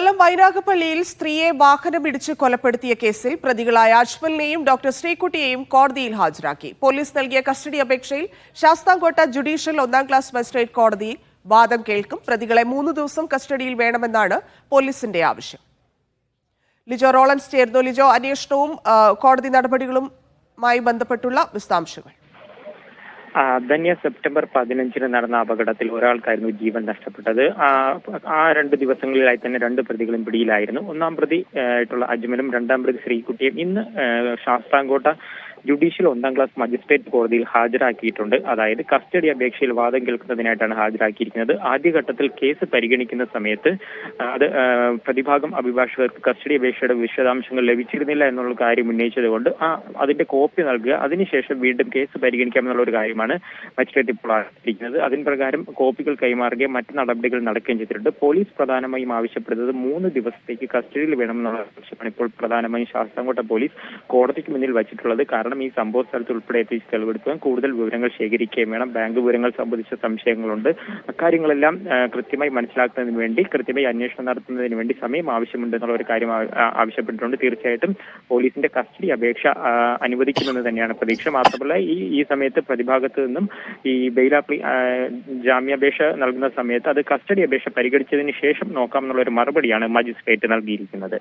കൊല്ലം വൈരാഗപ്പള്ളിയിൽ സ്ത്രീയെ വാഹനമിടിച്ച് കൊലപ്പെടുത്തിയ കേസിൽ പ്രതികളായ അജ്മലിനെയും ഡോക്ടർ ശ്രീകുട്ടിയെയും കോടതിയിൽ ഹാജരാക്കി. പോലീസ് നൽകിയ കസ്റ്റഡി അപേക്ഷയിൽ ശാസ്താംകോട്ട ജുഡീഷ്യൽ 1ാം ക്ലാസ് മജിസ്ട്രേറ്റ് കോടതിയിൽ വാദം കേൾക്കും. പ്രതികളെ 3 ദിവസം കസ്റ്റഡിയിൽ വേണമെന്നാണ് പോലീസിന്റെ ആവശ്യം. ലിജോ റോളൻസ് ചേർന്നു. ലിജോ, അന്വേഷണവും കോടതി നടപടികളുമായി ബന്ധപ്പെട്ടുള്ള വിശദാംശങ്ങൾ. ധന്യ സെപ്റ്റംബർ 15 നടന്ന അപകടത്തിൽ ഒരാൾക്കായിരുന്നു ജീവൻ നഷ്ടപ്പെട്ടത്. ആ 2 ദിവസങ്ങളിലായി തന്നെ 2 പ്രതികളും പിടിയിലായിരുന്നു. 1ാം പ്രതി ആയിട്ടുള്ള അജ്മലും 2ാം പ്രതി ശ്രീകുട്ടിയും ഇന്ന് ശാസ്താംകോട്ട ജുഡീഷ്യൽ 1ാം ക്ലാസ് മജിസ്ട്രേറ്റ് കോടതിയിൽ ഹാജരാക്കിയിട്ടുണ്ട്. അതായത് കസ്റ്റഡി അപേക്ഷയിൽ വാദം കേൾക്കുന്നതിനായിട്ടാണ് ഹാജരാക്കിയിരിക്കുന്നത്. ആദ്യഘട്ടത്തിൽ കേസ് പരിഗണിക്കുന്ന സമയത്ത് അത് പ്രതിഭാഗം അഭിഭാഷകർക്ക് കസ്റ്റഡി അപേക്ഷയുടെ വിശദാംശങ്ങൾ ലഭിച്ചിരുന്നില്ല എന്നുള്ള കാര്യം ഉന്നയിച്ചതുകൊണ്ട് അതിന്റെ കോപ്പി നൽകുക, അതിനുശേഷം വീണ്ടും കേസ് പരിഗണിക്കാമെന്നുള്ള ഒരു കാര്യമാണ് മജിസ്ട്രേറ്റ് ഇപ്പോൾ ആരംഭിക്കുന്നത്. അതിന് പ്രകാരം കോപ്പികൾ കൈമാറുകയും മറ്റ് നടപടികൾ നടക്കുകയും ചെയ്തിട്ടുണ്ട്. പോലീസ് പ്രധാനമായും ആവശ്യപ്പെടുന്നത് 3 ദിവസത്തേക്ക് കസ്റ്റഡിയിൽ വേണമെന്നുള്ള ആവശ്യമാണ് ഇപ്പോൾ പ്രധാനമായും ശാസ്താംകോട്ട പോലീസ് കോടതിക്ക് മുന്നിൽ വച്ചിട്ടുള്ളത്. കാരണം ഈ സംഭവ സ്ഥലത്ത് ഉൾപ്പെടെ എത്തിച്ച് തെളിവെടുക്കുകയും കൂടുതൽ വിവരങ്ങൾ ശേഖരിക്കുകയും വേണം. ബാങ്ക് വിവരങ്ങൾ സംബന്ധിച്ച സംശയങ്ങളുണ്ട്. അക്കാര്യങ്ങളെല്ലാം കൃത്യമായി മനസ്സിലാക്കുന്നതിന് വേണ്ടി, കൃത്യമായി അന്വേഷണം നടത്തുന്നതിന് വേണ്ടി സമയം ആവശ്യമുണ്ട് എന്നുള്ള ഒരു കാര്യം ആവശ്യപ്പെട്ടിട്ടുണ്ട്. തീർച്ചയായിട്ടും പോലീസിന്റെ കസ്റ്റഡി അപേക്ഷ അനുവദിക്കുമെന്ന് തന്നെയാണ് പ്രതീക്ഷ. മാത്രമല്ല ഈ സമയത്ത് പ്രതിഭാഗത്ത് നിന്നും ഈ ബെയിലാപ്ലി ജാമ്യാപേക്ഷ നൽകുന്ന സമയത്ത് അത് കസ്റ്റഡി അപേക്ഷ പരിഗണിച്ചതിന് ശേഷം നോക്കാം എന്നുള്ള ഒരു മറുപടിയാണ് മജിസ്ട്രേറ്റ് നൽകിയിരിക്കുന്നത്.